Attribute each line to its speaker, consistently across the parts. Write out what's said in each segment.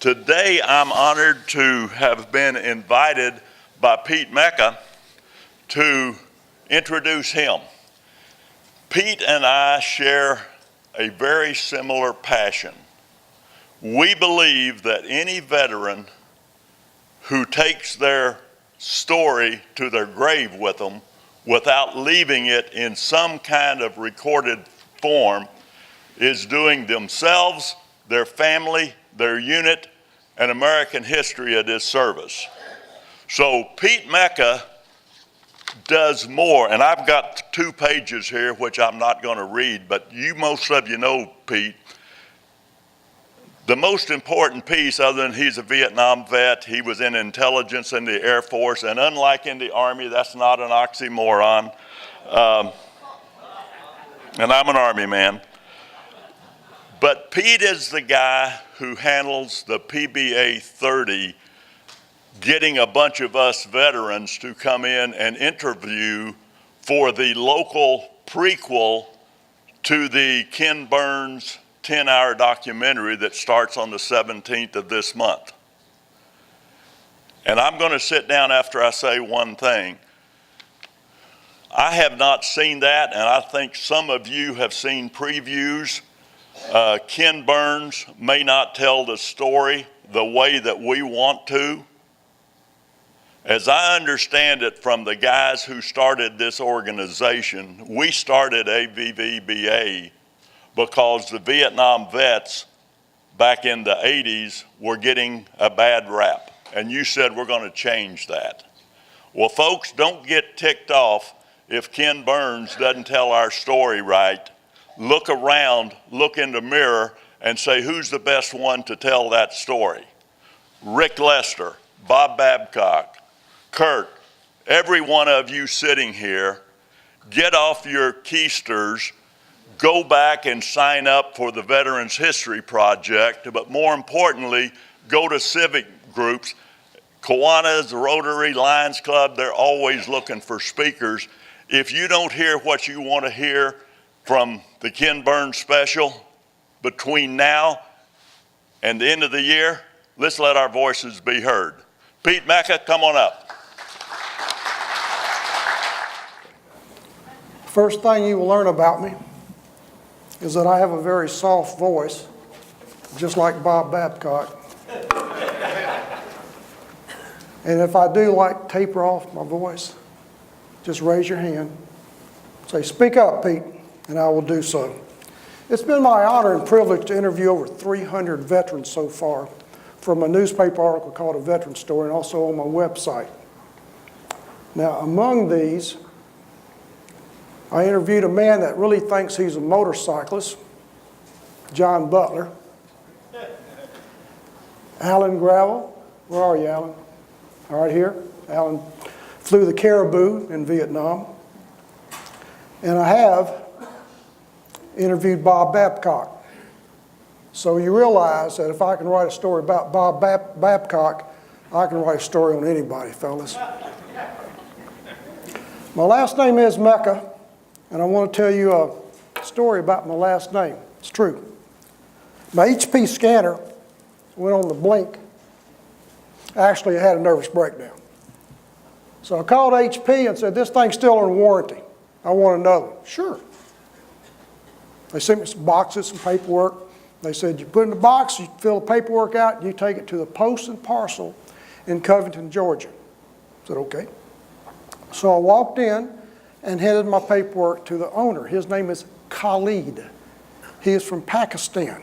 Speaker 1: Today, I'm honored to have been invited by Pete Mecca to introduce him. Pete and I share a very similar passion. We believe that any veteran who takes their story to their grave with them without leaving it in some kind of recorded form is doing themselves, their family, their unit, and American history a disservice. So Pete Mecca does more, and I've got 2 pages here which I'm not going to read, but most of you know Pete. The most important piece, other than he's a Vietnam vet, he was in intelligence in the Air Force, and unlike in the Army, that's not an oxymoron. And I'm an Army man. But Pete is the guy who handles the PBA 30, getting a bunch of us veterans to come in and interview for the local prequel to the Ken Burns 10-hour documentary that starts on the 17th of this month. And I'm going to sit down after I say one thing. I have not seen that, and I think some of you have seen previews. Ken Burns may not tell the story the way that we want to. As I understand it from the guys who started this organization, we started AVVBA because the Vietnam vets back in the 80s were getting a bad rap. And you said we're going to change that. Well, folks, don't get ticked off if Ken Burns doesn't tell our story right. Look around, look in the mirror, and say, who's the best one to tell that story? Rick Lester, Bob Babcock, Kurt, every one of you sitting here, get off your keisters, go back and sign up for the Veterans History Project, but more importantly, go to civic groups. Kiwanis, Rotary, Lions Club, they're always looking for speakers. If you don't hear what you want to hear from the Ken Burns special between now and the end of the year, let's let our voices be heard. Pete Mecca, come on up.
Speaker 2: First thing you will learn about me is that I have a very soft voice, just like Bob Babcock. And if I do like taper off my voice, just raise your hand. Say, speak up, Pete, and I will do so. It's been my honor and privilege to interview over 300 veterans so far from a newspaper article called A Veteran Story and also on my website. Now, among these, I interviewed a man that really thinks he's a motorcyclist, John Butler. Alan Gravel, where are you, Alan? All right, here. Alan flew the Caribou in Vietnam. And I have interviewed Bob Babcock. So you realize that if I can write a story about Bob Babcock, I can write a story on anybody, fellas. My last name is Mecca, and I want to tell you a story about my last name. It's true. My HP scanner went on the blink. Actually, I had a nervous breakdown. So I called HP and said, this thing's still on warranty. I want another one. Sure. They sent me some boxes, some paperwork. They said, you put it in the box, you fill the paperwork out, and you take it to the post and parcel in Covington, Georgia. I said, okay. So I walked in and handed my paperwork to the owner. His name is Khalid. He is from Pakistan.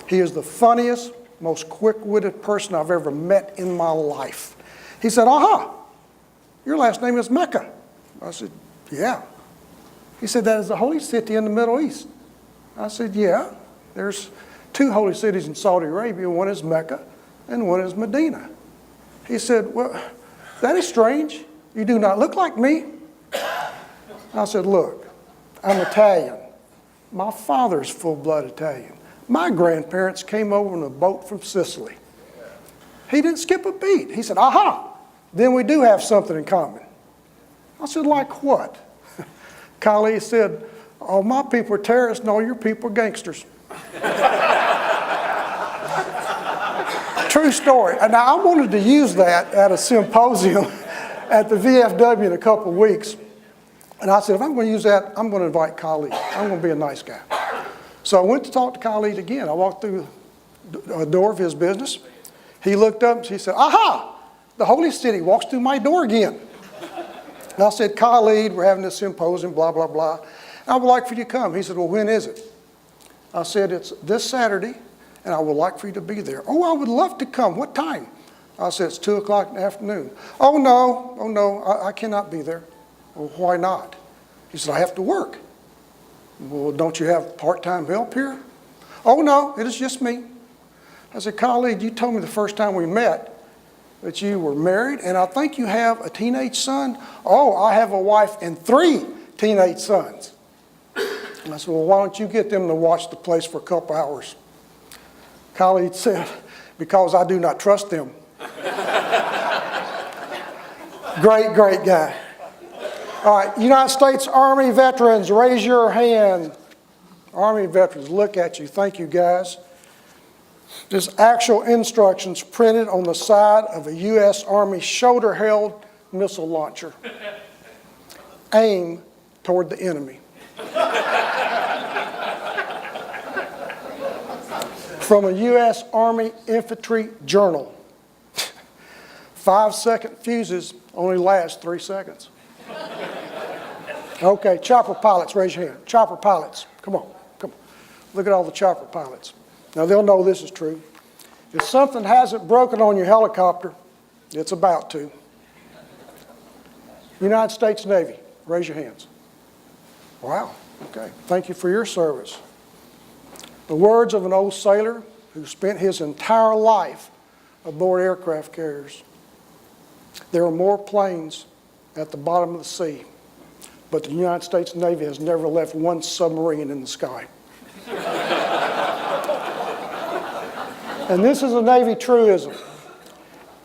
Speaker 2: He is the funniest, most quick-witted person I've ever met in my life. He said, aha, your last name is Mecca. I said, yeah. He said, that is the holy city in the Middle East. I said, yeah. There's 2 holy cities in Saudi Arabia. One is Mecca and one is Medina. He said, well, that is strange. You do not look like me. I said, look, I'm Italian. My father's full-blood Italian. My grandparents came over on a boat from Sicily. He didn't skip a beat. He said, aha, then we do have something in common. I said, like what? Khalid said, all my people are terrorists and all your people are gangsters. True story. And now I wanted to use that at a symposium at the VFW in a couple of weeks. And I said, if I'm going to use that, I'm going to invite Khalid. I'm going to be a nice guy. So I went to talk to Khalid again. I walked through the door of his business. He looked up and he said, aha, the Holy City walks through my door again. And I said, Khalid, we're having this symposium, blah, blah, blah. I would like for you to come. He said, well, when is it? I said, it's this Saturday, and I would like for you to be there. Oh, I would love to come. What time? I said, it's 2 o'clock in the afternoon. Oh, no, I cannot be there. Well, why not? He said, I have to work. Well, don't you have part-time help here? Oh, no, it is just me. I said, Khalid, you told me the first time we met that you were married, and I think you have a teenage son. Oh, I have a wife and 3 teenage sons. And I said, well, why don't you get them to watch the place for a couple hours? Khalid said, because I do not trust them. Great, great guy. All right, United States Army veterans, raise your hand. Army veterans, look at you. Thank you, guys. There's actual instructions printed on the side of a U.S. Army shoulder-held missile launcher. Aim toward the enemy. From a U.S. Army Infantry Journal. 5-second fuses only last 3 seconds. Okay, chopper pilots, raise your hand. Chopper pilots, come on. Look at all the chopper pilots. Now they'll know this is true. If something hasn't broken on your helicopter, it's about to. United States Navy, raise your hands. Wow, okay, thank you for your service. The words of an old sailor who spent his entire life aboard aircraft carriers. There are more planes at the bottom of the sea, but the United States Navy has never left one submarine in the sky. And this is a Navy truism.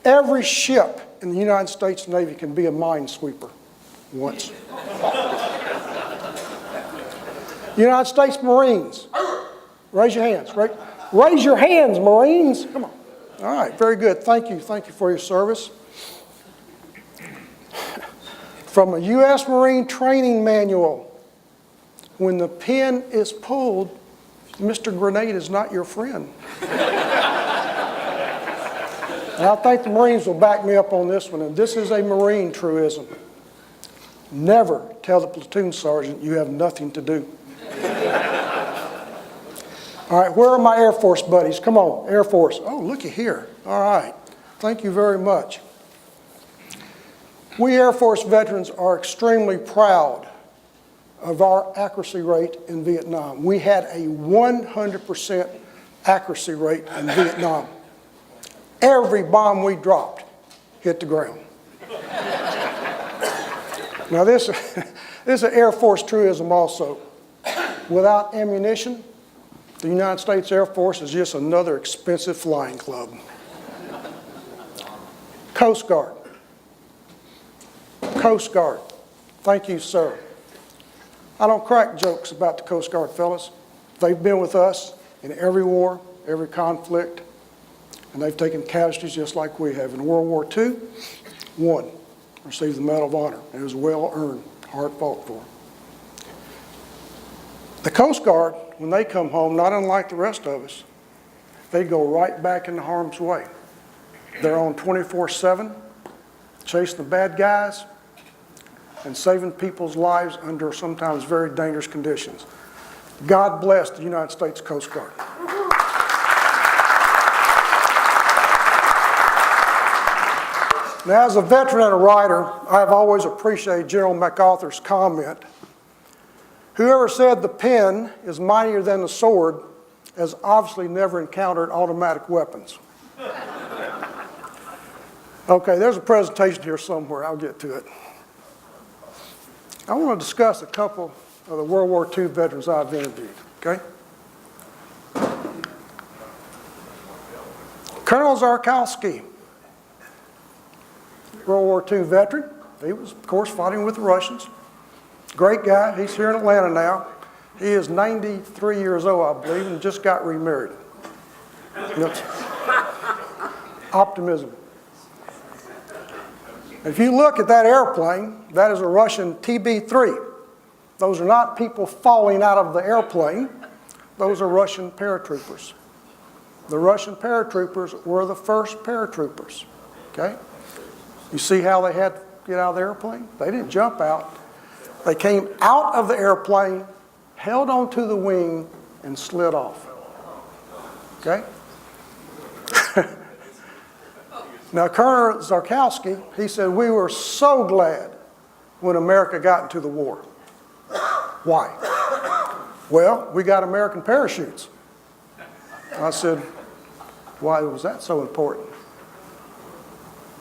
Speaker 2: Every ship in the United States Navy can be a minesweeper once. United States Marines, raise your hands. Raise your hands, Marines. Come on. All right, very good. Thank you for your service. From a U.S. Marine training manual, when the pin is pulled, Mr. Grenade is not your friend. And I think the Marines will back me up on this one, and this is a Marine truism. Never tell the platoon sergeant you have nothing to do. All right, where are my Air Force buddies? Come on, Air Force. Oh, looky here. All right, thank you very much. We Air Force veterans are extremely proud of our accuracy rate in Vietnam. We had a 100% accuracy rate in Vietnam. Every bomb we dropped hit the ground. Now this is an Air Force truism also. Without ammunition, the United States Air Force is just another expensive flying club. Coast Guard. Coast Guard. Thank you, sir. I don't crack jokes about the Coast Guard, fellas. They've been with us in every war, every conflict, and they've taken casualties just like we have. In World War II, one received the Medal of Honor. It was well earned, hard fought for. The Coast Guard, when they come home, not unlike the rest of us, they go right back into harm's way. They're on 24/7, chasing the bad guys and saving people's lives under sometimes very dangerous conditions. God bless the United States Coast Guard. Now, as a veteran and a writer, I have always appreciated General MacArthur's comment. Whoever said the pen is mightier than the sword has obviously never encountered automatic weapons. Okay, there's a presentation here somewhere. I'll get to it. I want to discuss a couple of the World War II veterans I've interviewed, okay? Colonel Zarkowski, World War II veteran. He was, of course, fighting with the Russians. Great guy. He's here in Atlanta now. He is 93 years old, I believe, and just got remarried. Optimism. If you look at that airplane, that is a Russian TB-3. Those are not people falling out of the airplane. Those are Russian paratroopers. The Russian paratroopers were the first paratroopers, okay? You see how they had to get out of the airplane? They didn't jump out. They came out of the airplane, held onto the wing, and slid off, okay? Now, Colonel Zarkowski, he said, we were so glad when America got into the war. Why? Well, we got American parachutes. I said, why was that so important?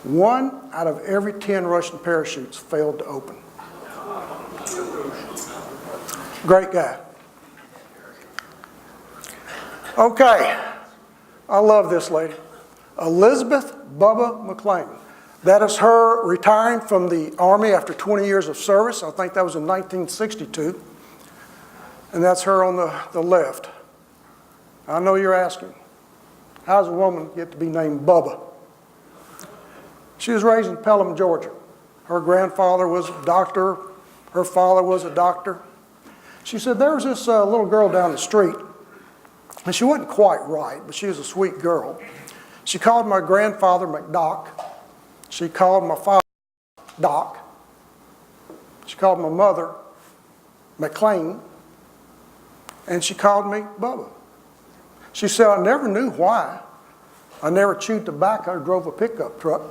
Speaker 2: 1 out of every 10 Russian parachutes failed to open. Great guy. Okay, I love this lady. Elizabeth Bubba McLean. That is her retiring from the Army after 20 years of service. I think that was in 1962. And that's her on the left. I know you're asking, how does a woman get to be named Bubba? She was raised in Pelham, Georgia. Her grandfather was a doctor. Her father was a doctor. She said there was this little girl down the street, and she wasn't quite right, but she was a sweet girl. She called my grandfather McDock. She called my father Doc. She called my mother McLean. And she called me Bubba. She said, I never knew why. I never chewed tobacco or drove a pickup truck.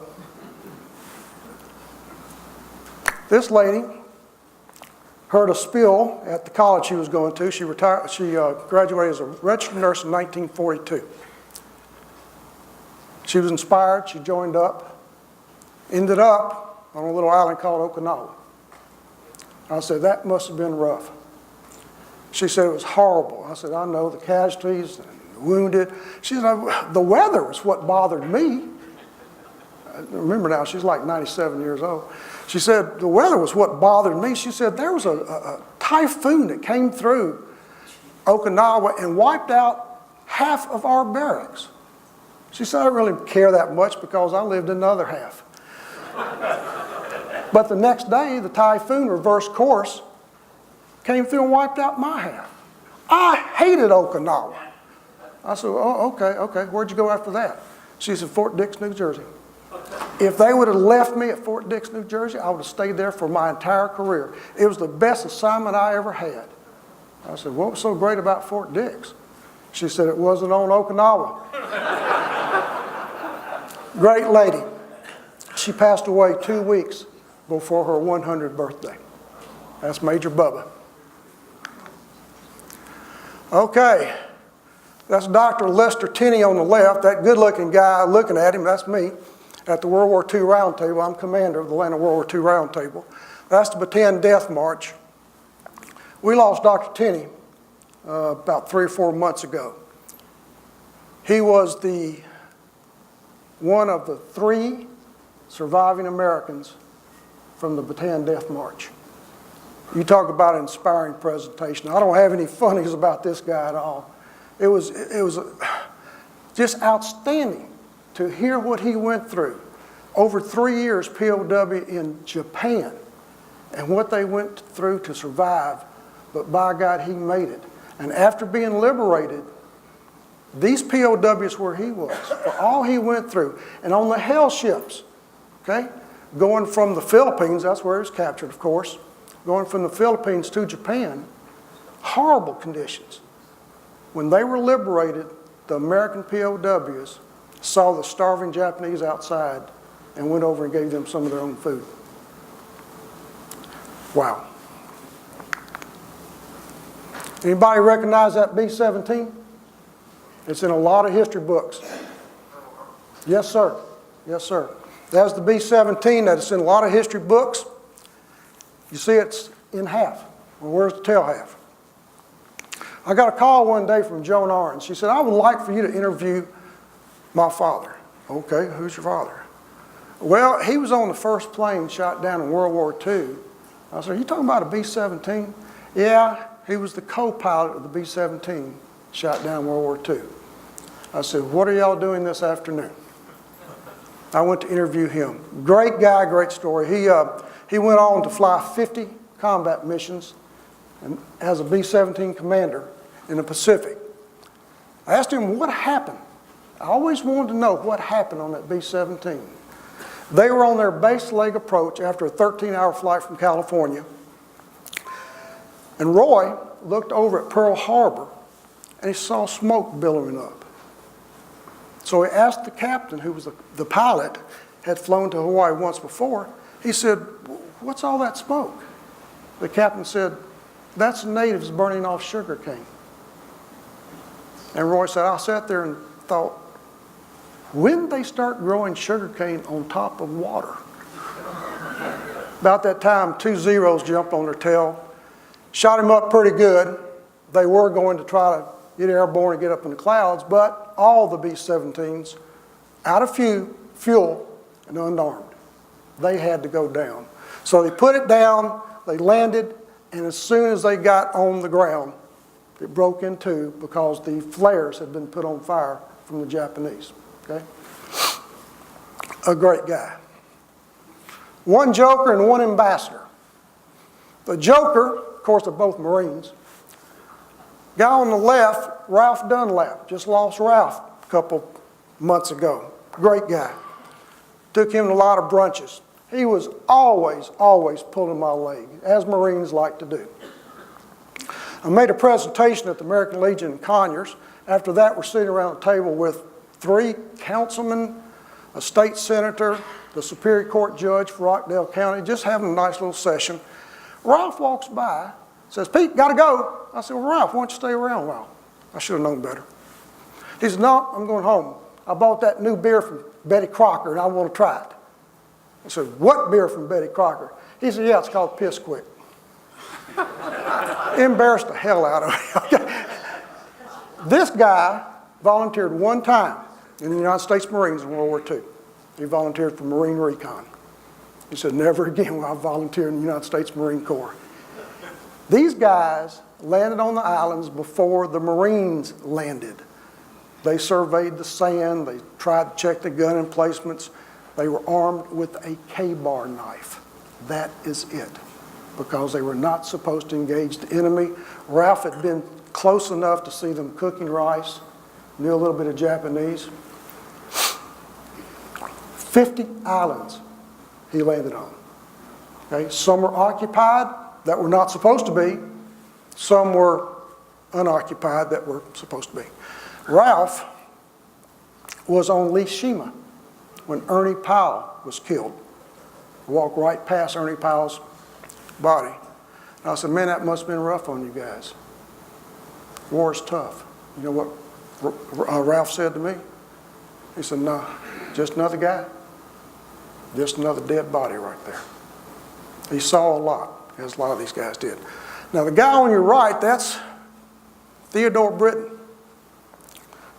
Speaker 2: This lady heard a spill at the college she was going to. She graduated as a registered nurse in 1942. She was inspired. She joined up. Ended up on a little island called Okinawa. I said, that must have been rough. She said, it was horrible. I said, I know, the casualties, and the wounded. She said, the weather was what bothered me. I remember now, she's like 97 years old. She said, the weather was what bothered me. She said, there was a typhoon that came through Okinawa and wiped out half of our barracks. She said, I didn't really care that much because I lived in the other half. But the next day, the typhoon reversed course, came through and wiped out my half. I hated Okinawa. I said, oh, okay, where'd you go after that? She said, Fort Dix, New Jersey. If they would have left me at Fort Dix, New Jersey, I would have stayed there for my entire career. It was the best assignment I ever had. I said, what was so great about Fort Dix? She said, it wasn't on Okinawa. Great lady. She passed away 2 weeks before her 100th birthday. That's Major Bubba. Okay, that's Dr. Lester Tenney on the left, that good-looking guy looking at him, that's me. At the World War II Roundtable, I'm commander of the Atlanta World War II Roundtable. That's the Bataan Death March. We lost Dr. Tenney about 3 or 4 months ago. He was one of the 3 surviving Americans from the Bataan Death March. You talk about an inspiring presentation. I don't have any funnies about this guy at all. It was just outstanding to hear what he went through. Over 3 years POW in Japan and what they went through to survive, but by God, he made it. And after being liberated, these POWs where he was, for all he went through, and on the hell ships, okay, going from the Philippines, that's where he was captured, of course, going from the Philippines to Japan, horrible conditions. When they were liberated, the American POWs saw the starving Japanese outside and went over and gave them some of their own food. Wow. Anybody recognize that B-17? It's in a lot of history books. Yes, sir. Yes, sir. That's the B-17 that's in a lot of history books. You see it's in half. Well, where's the tail half? I got a call one day from Joan Arns. She said, I would like for you to interview my father. Okay, who's your father? Well, he was on the first plane shot down in World War II. I said, are you talking about a B-17? Yeah, he was the co-pilot of the B-17 shot down in World War II. I said, what are y'all doing this afternoon? I went to interview him. Great guy, great story. He went on to fly 50 combat missions and as a B-17 commander in the Pacific. I asked him what happened. I always wanted to know what happened on that B-17. They were on their base leg approach after a 13-hour flight from California. And Roy looked over at Pearl Harbor and he saw smoke billowing up. So he asked the captain, who was the pilot, had flown to Hawaii once before. He said, "What's all that smoke?" The captain said, "That's natives burning off sugar cane." And Roy said, "I sat there and thought, when did they start growing sugar cane on top of water?" About that time, 2 Zeros jumped on their tail, shot him up pretty good. They were going to try to get airborne and get up in the clouds, but all the B-17s, out of fuel and unarmed, they had to go down. So they put it down, they landed, and as soon as they got on the ground, it broke in two because the flares had been put on fire from the Japanese. Okay? A great guy. One joker and one ambassador. The joker, of course, they're both Marines. Guy on the left, Ralph Dunlap. Just lost Ralph a couple months ago. Great guy. Took him to a lot of brunches. He was always pulling my leg, as Marines like to do. I made a presentation at the American Legion in Conyers. After that, we're sitting around a table with 3 councilmen, a state senator, the Superior Court judge for Rockdale County, just having a nice little session. Ralph walks by, says, "Pete, gotta go." I said, "Well, Ralph, why don't you stay around a while?" I should have known better. He said, "No, I'm going home. I bought that new beer from Betty Crocker and I want to try it." I said, "What beer from Betty Crocker?" He said, "Yeah, it's called Piss Quick." Embarrassed the hell out of me. This guy volunteered one time in the United States Marines in World War II. He volunteered for Marine Recon. He said, "Never again will I volunteer in the United States Marine Corps." These guys landed on the islands before the Marines landed. They surveyed the sand. They tried to check the gun emplacements. They were armed with a K-bar knife. That is it, because they were not supposed to engage the enemy. Ralph had been close enough to see them cooking rice, knew a little bit of Japanese. 50 islands he landed on. Okay? Some were occupied that were not supposed to be. Some were unoccupied that were supposed to be. Ralph was on Lee Shima when Ernie Powell was killed. I walked right past Ernie Powell's body. And I said, "Man, that must have been rough on you guys. War is tough." You know what Ralph said to me? He said, "No, just another guy. Just another dead body right there." He saw a lot, as a lot of these guys did. Now, the guy on your right, that's Theodore Britton.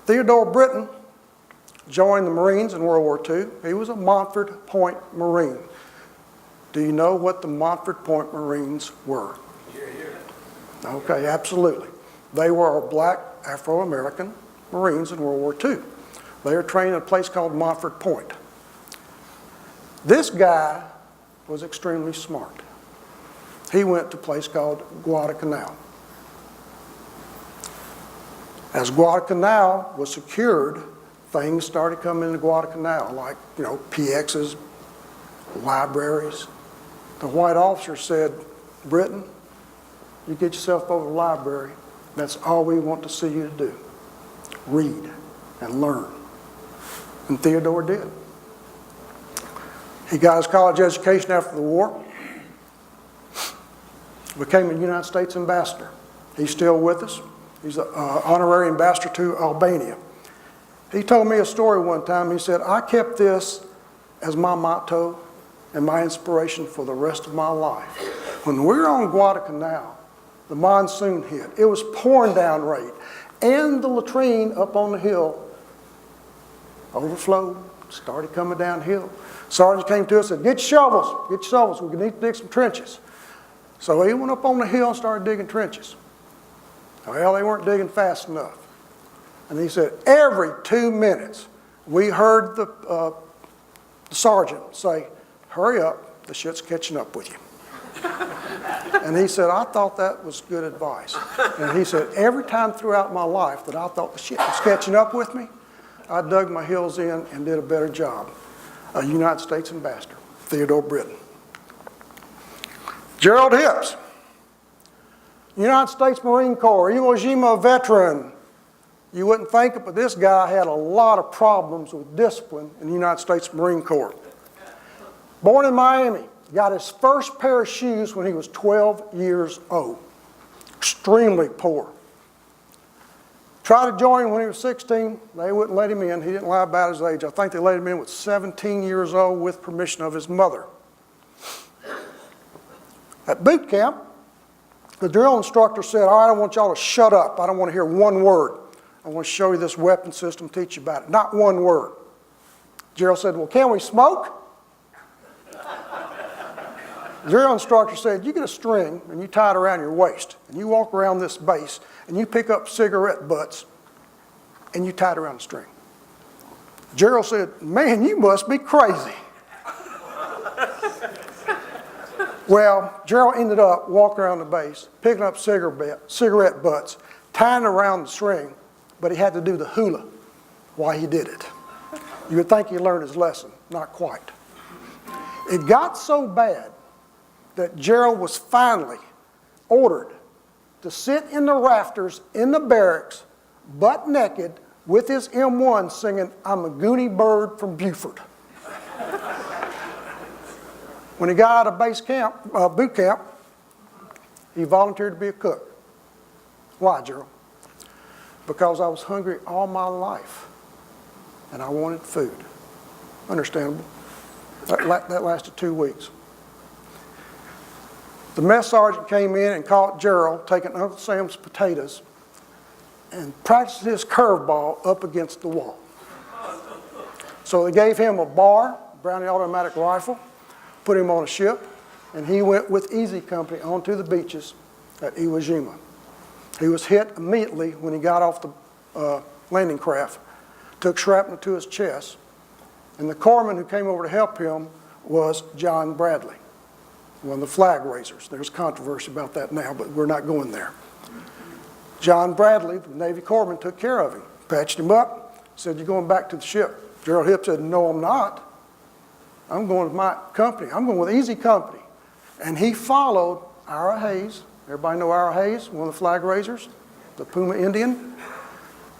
Speaker 2: Theodore Britton joined the Marines in World War II. He was a Montford Point Marine. Do you know what the Montford Point Marines were? Yeah. Okay, absolutely. They were our black Afro-American Marines in World War II. They were trained at a place called Montford Point. This guy was extremely smart. He went to a place called Guadalcanal. As Guadalcanal was secured, things started coming into Guadalcanal, like, PXs, libraries. The white officer said, "Britton, you get yourself over to the library. That's all we want to see you to do. Read and learn." And Theodore did. He got his college education after the war, became a United States ambassador. He's still with us. He's an honorary ambassador to Albania. He told me a story one time. He said, "I kept this as my motto and my inspiration for the rest of my life. When we were on Guadalcanal, the monsoon hit. It was pouring down rain, and the latrine up on the hill overflowed, started coming downhill. Sergeant came to us and said, get your shovels, we need to dig some trenches." So he went up on the hill and started digging trenches. Well, they weren't digging fast enough. And he said, every 2 minutes, we heard the the sergeant say, hurry up, the shit's catching up with you. And he said, I thought that was good advice. And he said, every time throughout my life that I thought the shit was catching up with me, I dug my heels in and did a better job. A United States Ambassador, Theodore Britton. Gerald Hips, United States Marine Corps, Iwo Jima veteran. You wouldn't think it, but this guy had a lot of problems with discipline in the United States Marine Corps. Born in Miami, got his first pair of shoes when he was 12 years old. Extremely poor. Tried to join when he was 16. They wouldn't let him in. He didn't lie about his age. I think they let him in with 17 years old with permission of his mother. At boot camp, the drill instructor said, all right, I want y'all to shut up. I don't want to hear one word. I want to show you this weapon system, teach you about it. Not one word. Gerald said, well, can we smoke? The drill instructor said, you get a string and you tie it around your waist and you walk around this base and you pick up cigarette butts and you tie it around the string. Gerald said, man, you must be crazy. Well, Gerald ended up walking around the base, picking up cigarette butts, tying around the string, but he had to do the hula while he did it. You would think he learned his lesson. Not quite. It got so bad that Gerald was finally ordered to sit in the rafters in the barracks, butt naked, with his M1 singing, I'm a Goonie Bird from Buford. When he got out of boot camp, he volunteered to be a cook. Why, Gerald? Because I was hungry all my life, and I wanted food. Understandable. That lasted 2 weeks. The mess sergeant came in and caught Gerald taking Uncle Sam's potatoes and practiced his curveball up against the wall. So they gave him a bar, Brownie automatic rifle, put him on a ship, and he went with Easy Company onto the beaches at Iwo Jima. He was hit immediately when he got off the landing craft, took shrapnel to his chest, and the corpsman who came over to help him was John Bradley, one of the flag raisers. There's controversy about that now, but we're not going there. John Bradley, the Navy corpsman, took care of him, patched him up, said, you're going back to the ship. Gerald Hipp said, no, I'm not. I'm going with my company. I'm going with Easy Company. And he followed Ira Hayes. Everybody know Ira Hayes, one of the flag raisers, the Puma Indian?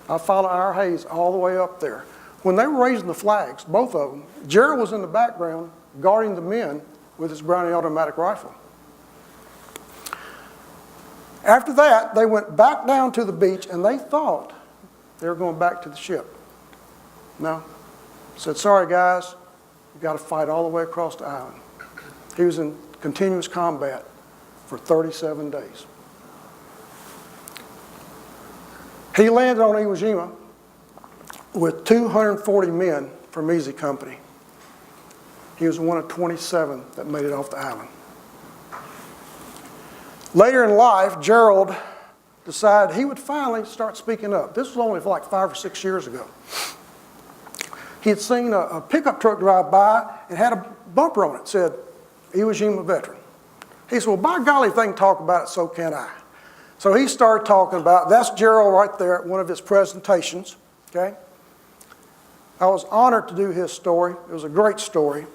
Speaker 2: I followed Ira Hayes all the way up there. When they were raising the flags, both of them, Gerald was in the background guarding the men with his Brownie automatic rifle. After that, they went back down to the beach and they thought they were going back to the ship. No. Said, sorry guys, we've got to fight all the way across the island. He was in continuous combat for 37 days. He landed on Iwo Jima with 240 men from Easy Company. He was one of 27 that made it off the island. Later in life, Gerald decided he would finally start speaking up. This was only like 5 or 6 years ago. He had seen a pickup truck drive by and had a bumper on it that said, Iwo Jima veteran. He said, well, by golly, if they can talk about it, so can I. So he started talking about, that's Gerald right there at one of his presentations, okay? I was honored to do his story. It was a great story.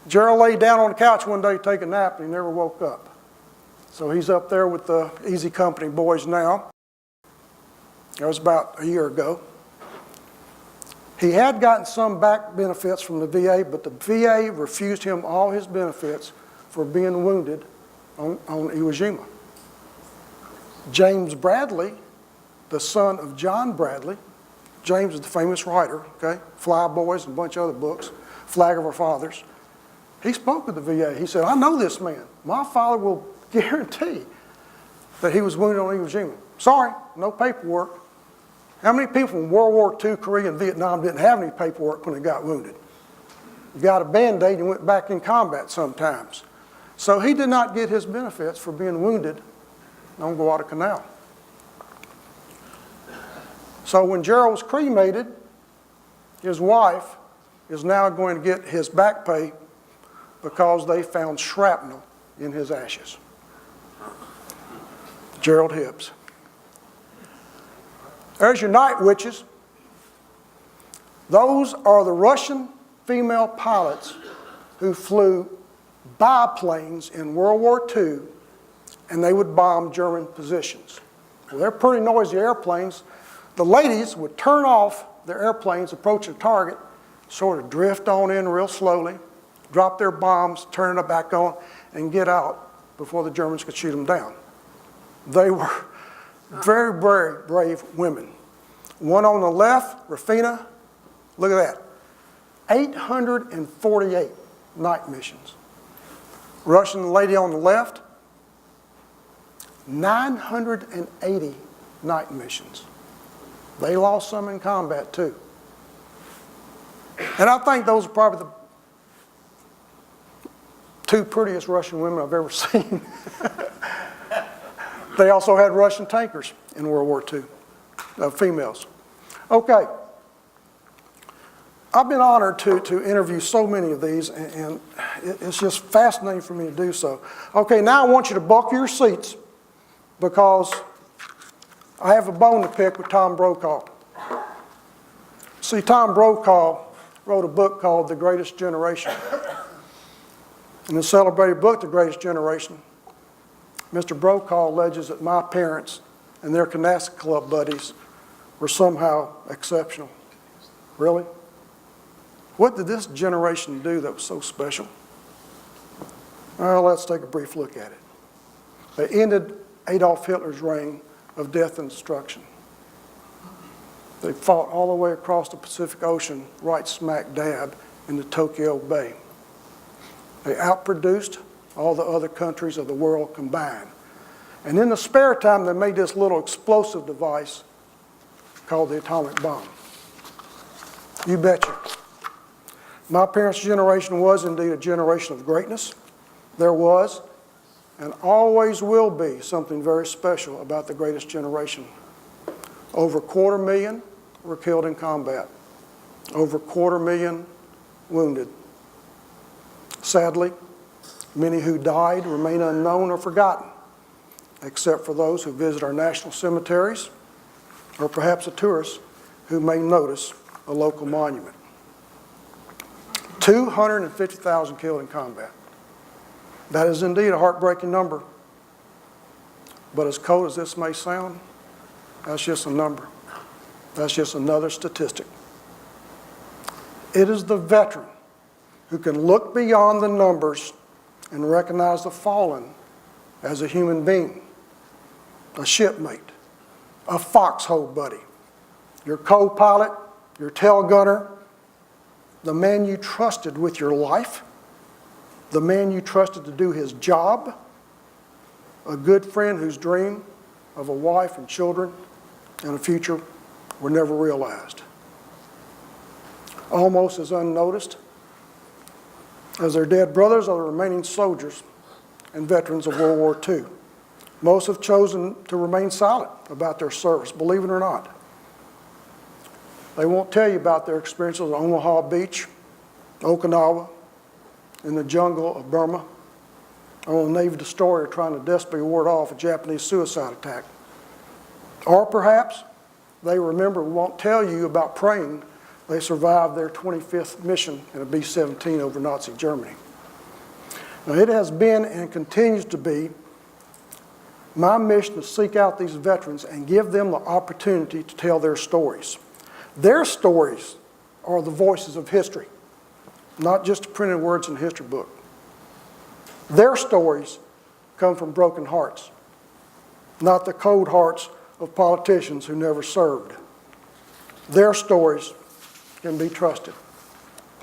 Speaker 2: Gerald laid down on the couch one day to take a nap and he never woke up. So he's up there with the Easy Company boys now. That was about a year ago. He had gotten some back benefits from the VA, but the VA refused him all his benefits for being wounded on Iwo Jima. James Bradley, the son of John Bradley, James is the famous writer, okay? Fly Boys and a bunch of other books, Flag of Our Fathers. He spoke with the VA. He said, I know this man. My father will guarantee that he was wounded on Iwo Jima. Sorry, no paperwork. How many people in World War II, Korea, and Vietnam didn't have any paperwork when they got wounded? You got a Band-Aid and went back in combat sometimes. So he did not get his benefits for being wounded on Guadalcanal. So when Gerald was cremated, his wife is now going to get his back pay because they found shrapnel in his ashes. Gerald Hibbs. There's your night witches. Those are the Russian female pilots who flew biplanes in World War II, and they would bomb German positions. Well, they're pretty noisy airplanes. The ladies would turn off their airplanes, approach a target, sort of drift on in real slowly, drop their bombs, turn it back on, and get out before the Germans could shoot them down. They were very, very brave women. One on the left, Rafina, look at that, 848 night missions. Russian lady on the left, 980 night missions. They lost some in combat too. And I think those are probably the two prettiest Russian women I've ever seen. They also had Russian tankers in World War II, females. Okay. I've been honored to interview so many of these, and it's just fascinating for me to do so. Okay, now I want you to buckle your seats because I have a bone to pick with Tom Brokaw. See, Tom Brokaw wrote a book called The Greatest Generation. In the celebrated book, The Greatest Generation, Mr. Brokaw alleges that my parents and their Canasta Club buddies were somehow exceptional. Really? What did this generation do that was so special? Well, let's take a brief look at it. They ended Adolf Hitler's reign of death and destruction. They fought all the way across the Pacific Ocean, right smack dab in the Tokyo Bay. They outproduced all the other countries of the world combined. And in the spare time, they made this little explosive device called the atomic bomb. You betcha. My parents' generation was indeed a generation of greatness. There was, and always will be, something very special about the greatest generation. Over 250,000 were killed in combat. Over 250,000 wounded. Sadly, many who died remain unknown or forgotten, except for those who visit our national cemeteries, or perhaps a tourist who may notice a local monument. 250,000 killed in combat. That is indeed a heartbreaking number. But as cold as this may sound, that's just a number. That's just another statistic. It is the veteran who can look beyond the numbers and recognize the fallen as a human being, a shipmate, a foxhole buddy, your co-pilot, your tail gunner, the man you trusted with your life, the man you trusted to do his job, a good friend whose dream of a wife and children and a future were never realized. Almost as unnoticed as their dead brothers are the remaining soldiers and veterans of World War II. Most have chosen to remain silent about their service, believe it or not. They won't tell you about their experiences on Omaha Beach, Okinawa, in the jungle of Burma, or on a Navy destroyer trying to desperately ward off a Japanese suicide attack. Or perhaps they won't tell you about praying they survived their 25th mission in a B-17 over Nazi Germany. Now, it has been and continues to be my mission to seek out these veterans and give them the opportunity to tell their stories. Their stories are the voices of history, not just printed words in a history book. Their stories come from broken hearts, not the cold hearts of politicians who never served. Their stories can be trusted,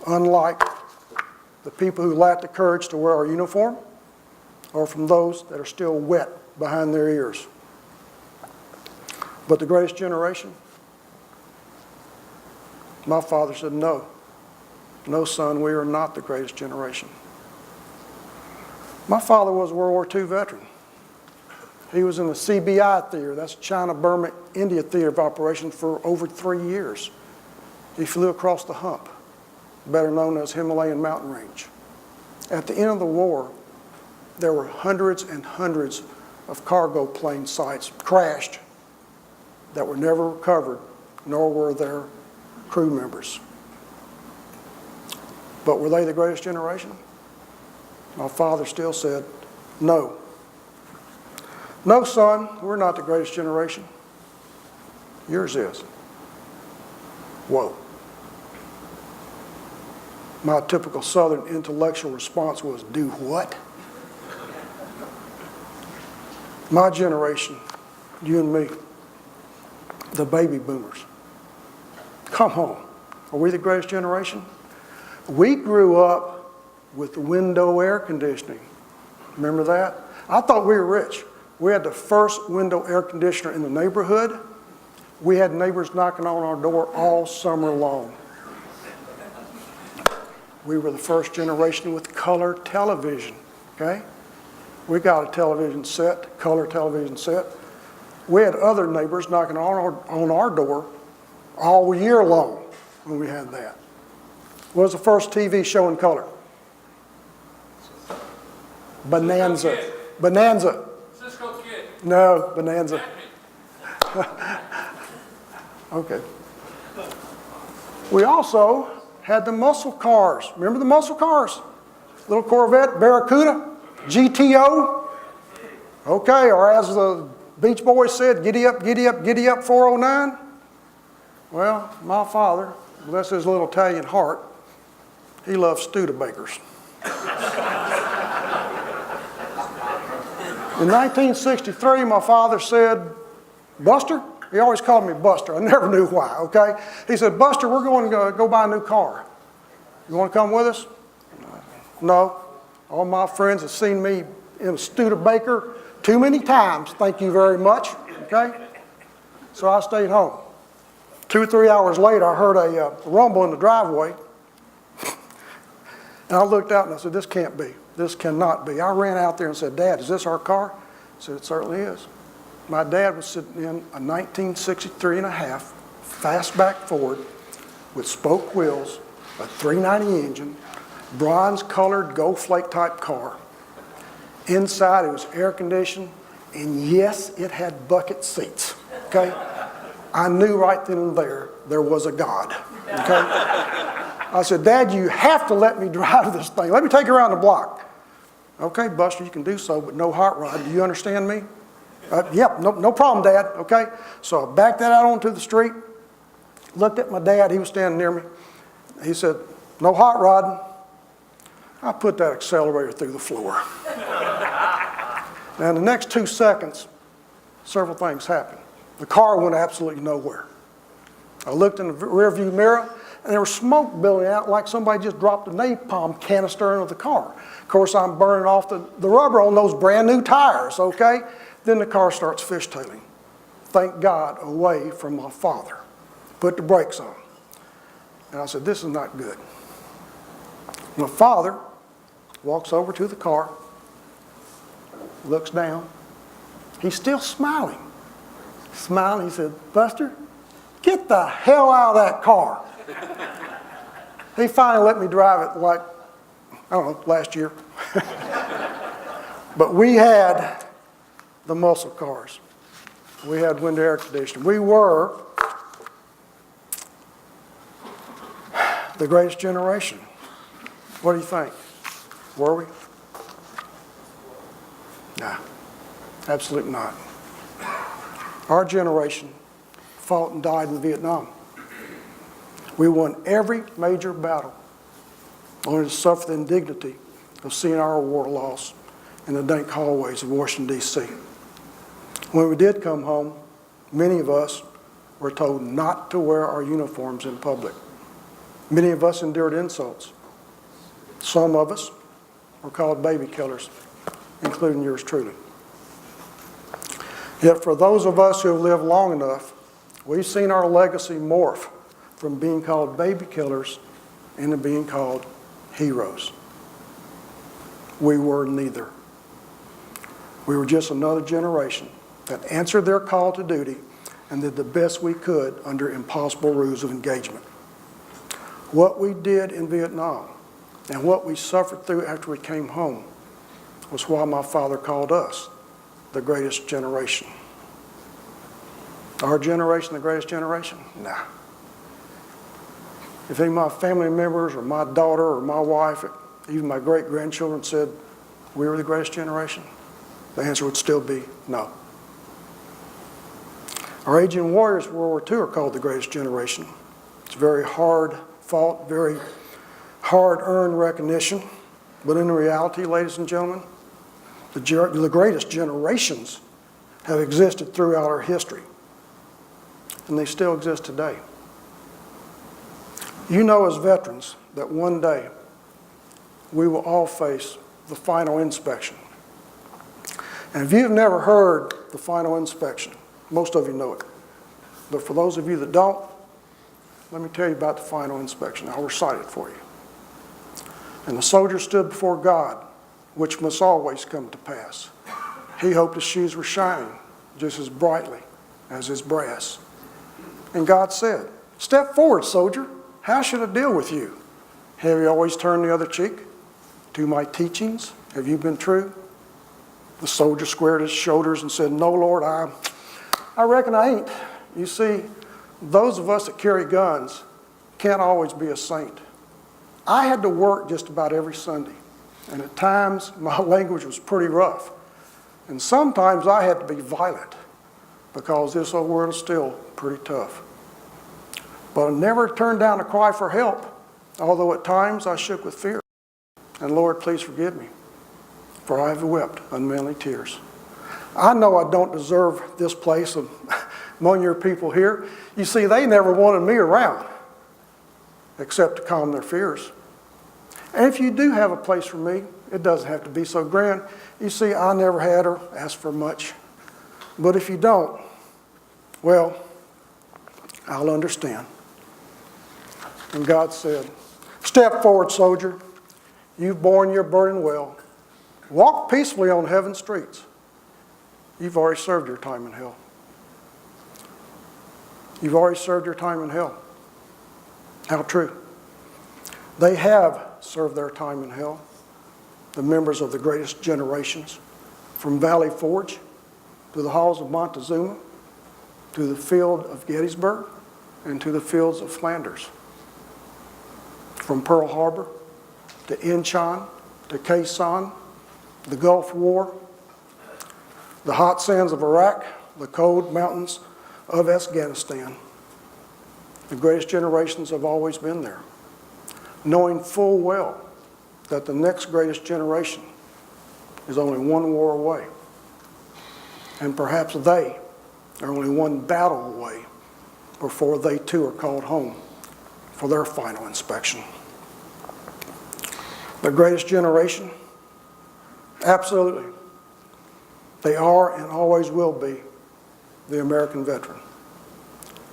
Speaker 2: unlike the people who lack the courage to wear our uniform or from those that are still wet behind their ears. But the greatest generation, my father said, no. No, son, we are not the greatest generation. My father was a World War II veteran. He was in the CBI theater, that's China, Burma, India theater of operations for over 3 years. He flew across the hump. better known as Himalayan mountain range. At the end of the war, there were hundreds and hundreds of cargo plane sites crashed that were never recovered, nor were their crew members. But were they the greatest generation? My father still said, no. No, son, we're not the greatest generation. Yours is. Whoa. My typical Southern intellectual response was, do what? My generation, you and me, the baby boomers. Come on. Are we the greatest generation? We grew up with window air conditioning. Remember that? I thought we were rich. We had the first window air conditioner in the neighborhood. We had neighbors knocking on our door all summer long. We were the first generation with color television, okay? We got a television set, color television set. We had other neighbors knocking on our door all year long when we had that. What was the first TV show in color? Bonanza. Bonanza.
Speaker 3: Cisco Kid.
Speaker 2: No, Bonanza. Okay. We also had the muscle cars. Remember the muscle cars? Little Corvette, Barracuda, GTO. Okay, or as the Beach Boys said, giddy up, giddy up, giddy up, 409. Well, my father, bless his little Italian heart, he loved Studebakers. In 1963, my father said, Buster, he always called me Buster. I never knew why, okay? He said, Buster, we're going to go buy a new car. You want to come with us? No. All my friends have seen me in a Studebaker too many times. Thank you very much, okay? So I stayed home. 2 or 3 hours later, I heard a rumble in the driveway. And I looked out and I said, this can't be. This cannot be. I ran out there and said, Dad, is this our car? He said, it certainly is. My dad was sitting in a 1963 and a half fastback Ford with spoke wheels, a 390 engine, bronze-colored Gold Flake type car. Inside it was air conditioned, and yes, it had bucket seats. Okay, I knew right then and there was a God. Okay. I said, Dad, you have to let me drive this thing. Let me take you around the block. Okay, Buster, you can do so, but no hot rod. Do you understand me? Yep, no problem, Dad. Okay. So I backed that out onto the street, looked at my dad. He was standing near me. He said, no hot rod. I put that accelerator through the floor. Now, in the next 2 seconds, several things happened. The car went absolutely nowhere. I looked in the rearview mirror, and there was smoke billowing out like somebody just dropped a napalm canister into the car. Of course, I'm burning off the rubber on those brand new tires, okay? Then the car starts fishtailing. Thank God, away from my father. Put the brakes on. And I said, this is not good. My father walks over to the car, looks down. He's still smiling. Smiling, he said, Buster, get the hell out of that car. He finally let me drive it like, I don't know, last year. But we had the muscle cars. We had window air conditioning. We were the greatest generation. What do you think? Were we? Nah, absolutely not. Our generation fought and died in Vietnam. We won every major battle, only to suffer the indignity of seeing our war lost in the dank hallways of Washington, D.C. When we did come home, many of us were told not to wear our uniforms in public. Many of us endured insults. Some of us were called baby killers, including yours truly. Yet for those of us who have lived long enough, we've seen our legacy morph from being called baby killers into being called heroes. We were neither. We were just another generation that answered their call to duty and did the best we could under impossible rules of engagement. What we did in Vietnam and what we suffered through after we came home was why my father called us the greatest generation. Our generation, the greatest generation? Nah. If any of my family members or my daughter or my wife, even my great-grandchildren said we were the greatest generation, the answer would still be no. Our aging warriors of World War II are called the greatest generation. It's very hard fought, very hard-earned recognition. But in reality, ladies and gentlemen, the greatest generations have existed throughout our history. And they still exist today. You know as veterans that one day we will all face the final inspection. And if you've never heard the final inspection, most of you know it. But for those of you that don't, let me tell you about the final inspection. I'll recite it for you. And the soldier stood before God, which must always come to pass. He hoped his shoes were shining just as brightly as his brass. And God said, "Step forward, soldier. How should I deal with you? Have you always turned the other cheek? To my teachings, have you been true?" The soldier squared his shoulders and said, "No, Lord, I reckon I ain't." You see, those of us that carry guns can't always be a saint. I had to work just about every Sunday, and at times my language was pretty rough. And sometimes I had to be violent because this old world is still pretty tough. But I never turned down a cry for help, although at times I shook with fear. And Lord, please forgive me, for I have wept unmanly tears. I know I don't deserve this place among your people here. You see, they never wanted me around, except to calm their fears. And if you do have a place for me, it doesn't have to be so grand. You see, I never had or asked for much. But if you don't, well, I'll understand. And God said, "Step forward, soldier. You've borne your burden well. Walk peacefully on heaven's streets. You've already served your time in hell." You've already served your time in hell. How true. They have served their time in hell, the members of the greatest generations, from Valley Forge to the halls of Montezuma, to the field of Gettysburg, and to the fields of Flanders. From Pearl Harbor to Incheon to Khe Sanh, the Gulf War, the hot sands of Iraq, the cold mountains of Afghanistan. The greatest generations have always been there, knowing full well that the next greatest generation is only one war away. And perhaps they are only one battle away before they too are called home for their final inspection. The greatest generation? Absolutely. They are and always will be the American veteran.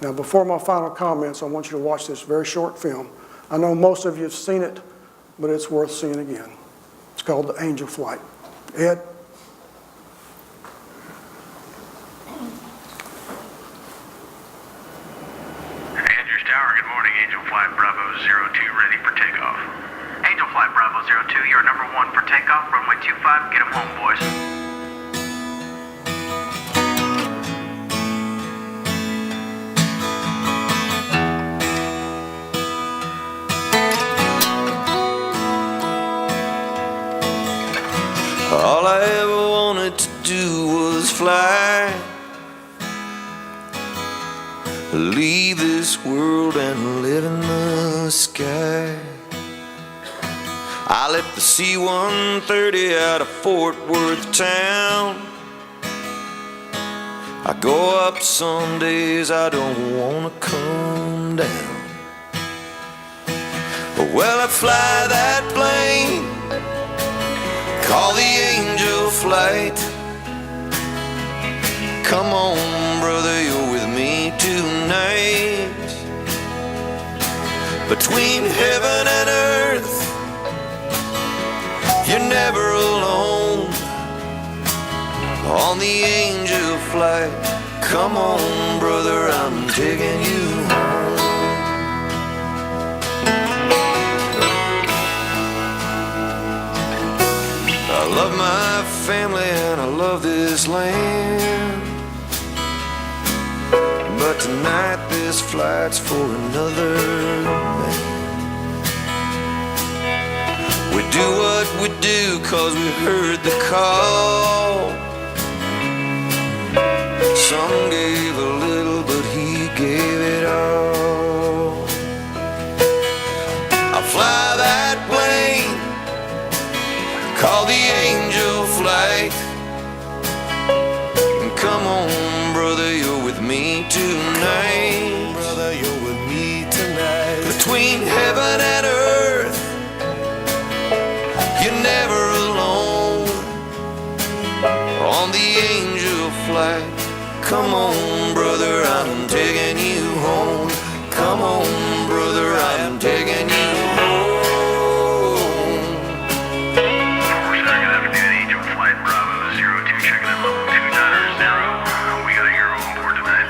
Speaker 2: Now, before my final comments, I want you to watch this very short film. I know most of you have seen it, but it's worth seeing again. It's called The Angel Flight. Ed?
Speaker 3: Andrews Tower, good morning. Angel Flight Bravo 02, ready for takeoff. Angel Flight Bravo 02, you're number 1 for takeoff. Runway 25, get them home, boys.
Speaker 4: All I ever wanted to do was fly, leave this world and live in the sky. I left the C-130 out of Fort Worth town. I go up some days I don't wanna come down. Well, I fly that plane, call the Angel Flight. Come on, brother, you're with me tonight. Between heaven and earth, you're never alone. On the Angel Flight, come on, brother, I'm taking you home. my family and I love this land. But tonight this flight's for another man. We do what we do 'cause we heard the call. Some gave a little, but he gave it all. I fly that plane called the Angel Flight. And come on, brother, you're with me tonight. Brother, you're with me tonight. Between heaven and earth, you're never alone. On the Angel Flight, come on, brother, I'm taking you home. Come on, brother, I'm taking you home.
Speaker 3: Good afternoon, Angel Flight Bravo 02, checking in level 290. We got a hero on board tonight.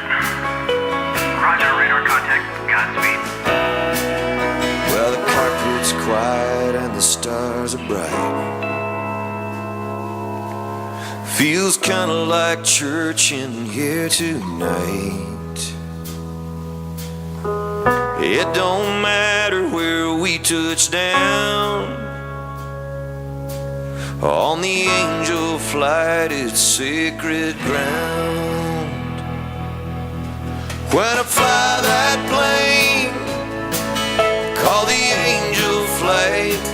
Speaker 3: Roger, radar contact, Godspeed.
Speaker 4: Well, the carpet's quiet and the stars are bright. Feels kinda like church in here tonight. It don't matter where we touch down. On the Angel Flight, it's sacred ground. When I fly that plane called the Angel Flight,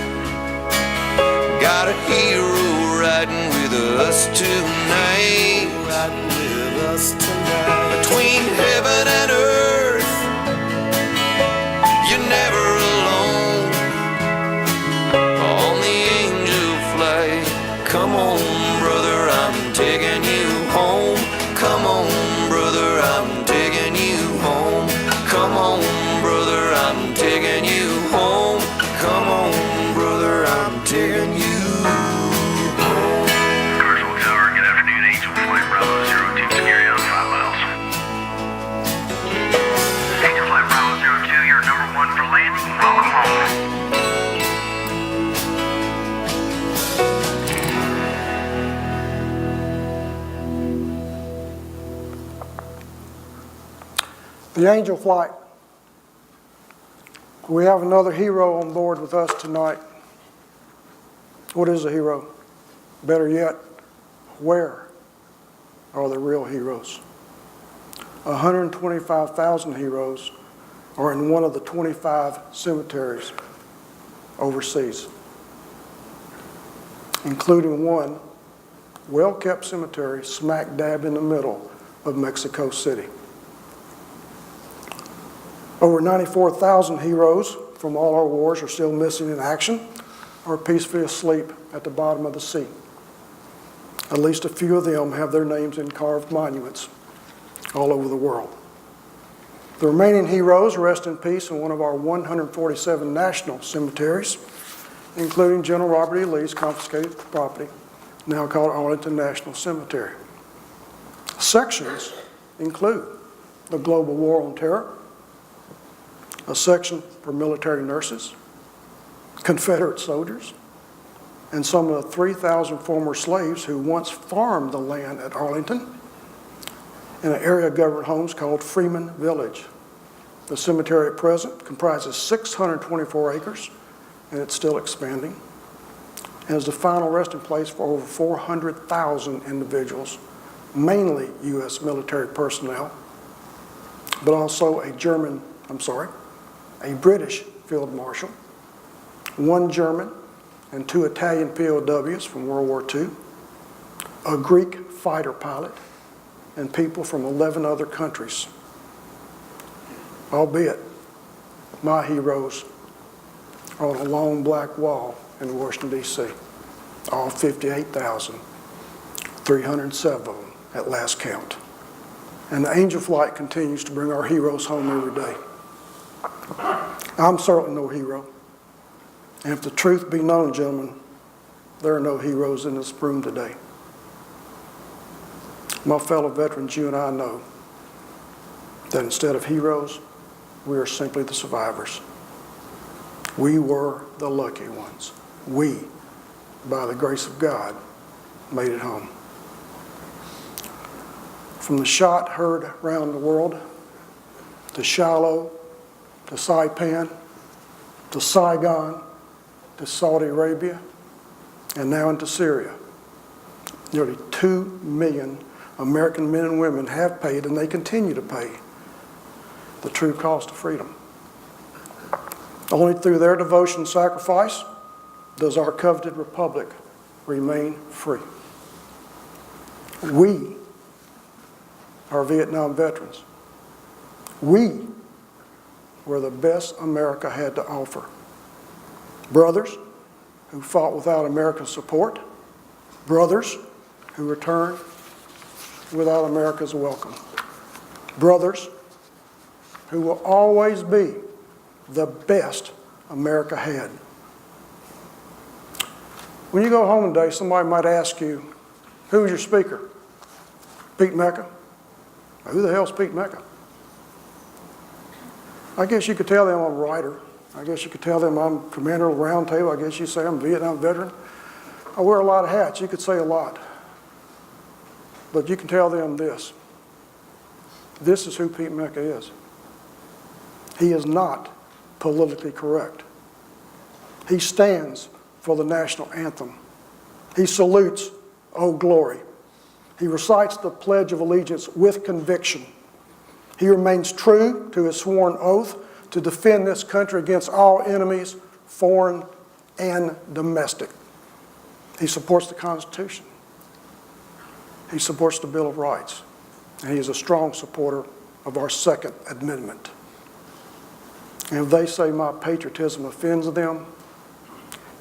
Speaker 4: got a hero riding with us tonight. Riding with us tonight. Between heaven and earth, you're never alone. On the Angel Flight, come on, brother, I'm taking you home. Come on, brother, I'm taking you home. Come on, brother, I'm taking you home. Come on, brother, I'm taking you home.
Speaker 3: Commercial Tower, good afternoon, Angel Flight Bravo 02, security on 5 miles. Angel Flight Bravo 02, you're number 1 for landing. Welcome home.
Speaker 2: The Angel Flight. We have another hero on board with us tonight. What is a hero? Better yet, where are the real heroes? 125,000 heroes are in one of the 25 cemeteries overseas, including one well-kept cemetery smack dab in the middle of Mexico City. Over 94,000 heroes from all our wars are still missing in action or peacefully asleep at the bottom of the sea. At least a few of them have their names in carved monuments all over the world. The remaining heroes rest in peace in one of our 147 national cemeteries, including General Robert E. Lee's confiscated property, now called Arlington National Cemetery. Sections include the Global War on Terror, a section for military nurses, Confederate soldiers, and some of the 3,000 former slaves who once farmed the land at Arlington in an area of government homes called Freeman Village. The cemetery at present comprises 624 acres, and it's still expanding, and is the final resting place for over 400,000 individuals, mainly U.S. military personnel, but also a British field marshal, one German and 2 Italian POWs from World War II, a Greek fighter pilot, and people from 11 other countries. Albeit, my heroes are on a long black wall in Washington, D.C., all 58,307 of them at last count. And the Angel Flight continues to bring our heroes home every day. I'm certainly no hero. And if the truth be known, gentlemen, there are no heroes in this room today. My fellow veterans, you and I know that instead of heroes, we are simply the survivors. We were the lucky ones. We, by the grace of God, made it home. From the shot heard around the world, to Shiloh, to Saipan, to Saigon, to Saudi Arabia, and now into Syria. Nearly 2 million American men and women have paid, and they continue to pay, the true cost of freedom. Only through their devotion and sacrifice does our coveted republic remain free. We are Vietnam veterans. We were the best America had to offer. Brothers who fought without America's support, brothers who returned without America's welcome, brothers who will always be the best America had. When you go home today, somebody might ask you, who was your speaker? Pete Mecca? Who the hell's Pete Mecca? I guess you could tell them I'm a writer. I guess you could tell them I'm commander of the round table. I guess you say I'm a Vietnam veteran. I wear a lot of hats. You could say a lot. But you can tell them this. This is who Pete Mecca is. He is not politically correct. He stands for the national anthem. He salutes "Old Glory." He recites the Pledge of Allegiance with conviction. He remains true to his sworn oath to defend this country against all enemies, foreign and domestic. He supports the Constitution. He supports the Bill of Rights. And he is a strong supporter of our Second Amendment. And if they say my patriotism offends them,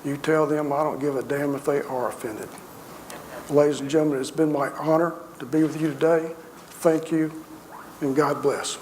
Speaker 2: you tell them I don't give a damn if they are offended. Ladies and gentlemen, it's been my honor to be with you today. Thank you, and God bless.